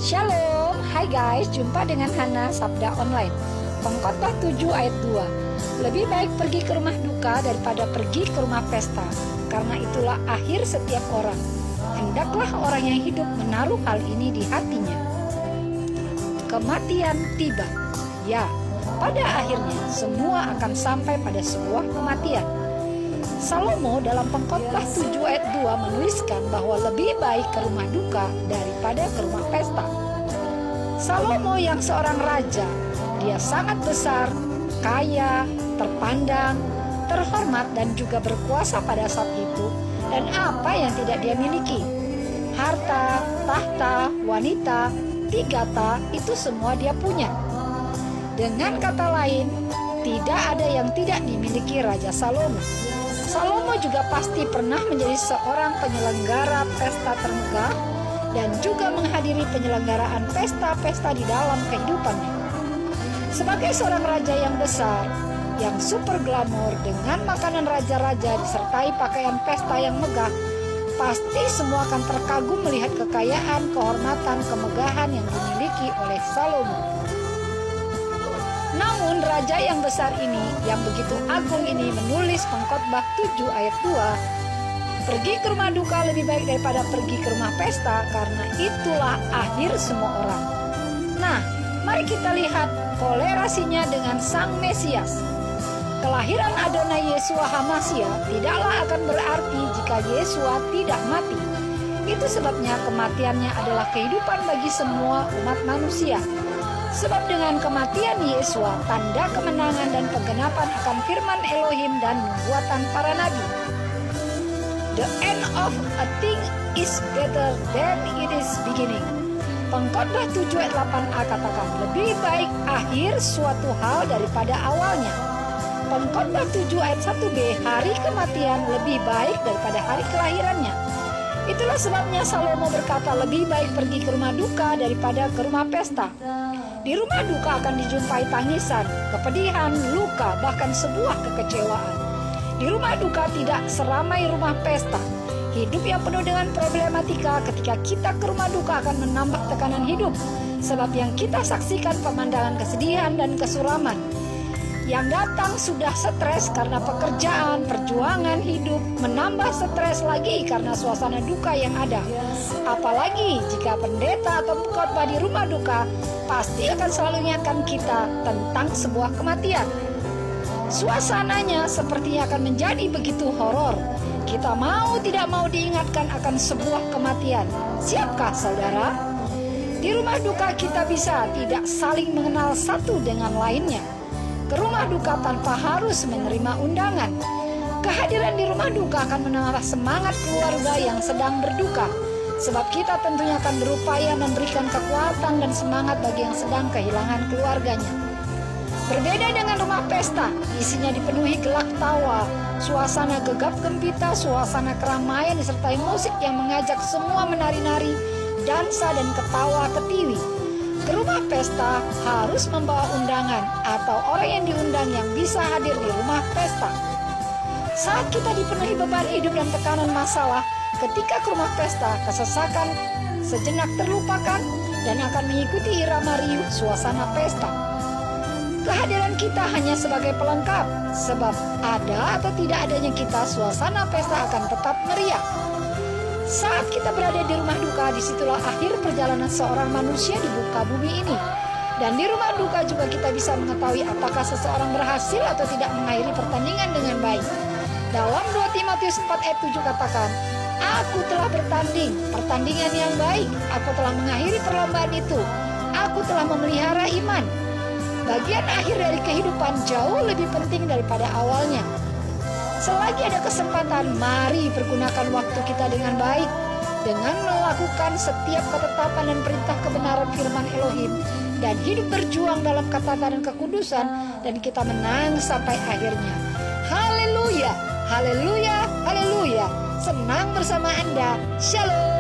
Shalom, hai guys, jumpa dengan Hana Sabda Online. Pengkhotbah 7 ayat 2. Lebih baik pergi ke rumah duka daripada pergi ke rumah pesta, karena itulah akhir setiap orang. Hendaklah orang yang hidup menaruh hal ini di hatinya. Kematian tiba. Ya, pada akhirnya semua akan sampai pada sebuah kematian. Salomo dalam Pengkhotbah 7 ayat 2 menuliskan bahwa lebih baik ke rumah duka daripada ke rumah pesta. Salomo yang seorang raja, dia sangat besar, kaya, terpandang, terhormat dan juga berkuasa pada saat itu. Dan apa yang tidak dia miliki? Harta, tahta, wanita, 3 ta, itu semua dia punya. Dengan kata lain, tidak ada yang tidak dimiliki Raja Salomo. Salomo juga pasti pernah menjadi seorang penyelenggara pesta termegah dan juga menghadiri penyelenggaraan pesta-pesta di dalam kehidupannya. Sebagai seorang raja yang besar, yang super glamor dengan makanan raja-raja disertai pakaian pesta yang megah, pasti semua akan terkagum melihat kekayaan, kehormatan, kemegahan yang dimiliki oleh Salomo. Namun raja yang besar ini, yang begitu agung ini menulis Pengkhotbah 7 ayat 2, pergi ke rumah duka lebih baik daripada pergi ke rumah pesta, karena itulah akhir semua orang. Nah, mari kita lihat kolerasinya dengan Sang Mesias. Kelahiran Adonai Yeshua HaMashiach tidaklah akan berarti jika Yeshua tidak mati. Itu sebabnya kematiannya adalah kehidupan bagi semua umat manusia. Sebab dengan kematian Yeshua, tanda kemenangan dan penggenapan akan firman Elohim dan nubuatan para nabi. The end of a thing is better than it is beginning. Pengkhotbah 7 ayat 8a katakan, lebih baik akhir suatu hal daripada awalnya. Pengkhotbah 7 ayat 1b, hari kematian lebih baik daripada hari kelahirannya. Itulah sebabnya Salomo berkata lebih baik pergi ke rumah duka daripada ke rumah pesta. Di rumah duka akan dijumpai tangisan, kepedihan, luka, bahkan sebuah kekecewaan. Di rumah duka tidak seramai rumah pesta. Hidup yang penuh dengan problematika, ketika kita ke rumah duka akan menambah tekanan hidup. Sebab yang kita saksikan pemandangan kesedihan dan kesuraman. Yang datang sudah stres karena pekerjaan, perjuangan hidup, menambah stres lagi karena suasana duka yang ada. Apalagi jika pendeta atau pengkhotbah di rumah duka pasti akan selalu ingatkan kita tentang sebuah kematian. Suasananya sepertinya akan menjadi begitu horor. Kita mau tidak mau diingatkan akan sebuah kematian. Siapkah saudara? Di rumah duka kita bisa tidak saling mengenal satu dengan lainnya. Ke rumah duka tanpa harus menerima undangan. Kehadiran di rumah duka akan menambah semangat keluarga yang sedang berduka. Sebab kita tentunya akan berupaya memberikan kekuatan dan semangat bagi yang sedang kehilangan keluarganya. Berbeda dengan rumah pesta, isinya dipenuhi gelak tawa, suasana gegap gempita, suasana keramaian disertai musik yang mengajak semua menari-nari, dansa dan ketawa ketiwi. Ke rumah pesta harus membawa undangan atau orang yang diundang yang bisa hadir di rumah pesta. Saat kita dipenuhi beban hidup dan tekanan masalah, ketika ke rumah pesta, kesesakan sejenak terlupakan dan akan mengikuti irama riuh suasana pesta. Kehadiran kita hanya sebagai pelengkap, sebab ada atau tidak adanya kita, suasana pesta akan tetap meriah. Saat kita berada di rumah duka, disitulah akhir perjalanan seorang manusia di muka bumi ini. Dan di rumah duka juga kita bisa mengetahui apakah seseorang berhasil atau tidak mengakhiri pertandingan dengan baik. Dalam 2 Timotius 4 ayat 7 katakan, aku telah bertanding, pertandingan yang baik, aku telah mengakhiri perlombaan itu, aku telah memelihara iman. Bagian akhir dari kehidupan jauh lebih penting daripada awalnya. Selagi ada kesempatan, mari pergunakan waktu kita dengan baik, dengan melakukan setiap ketetapan dan perintah kebenaran firman Elohim, dan hidup berjuang dalam ketaatan dan kekudusan, dan kita menang sampai akhirnya. Haleluya, haleluya, haleluya. Senang bersama Anda. Shalom.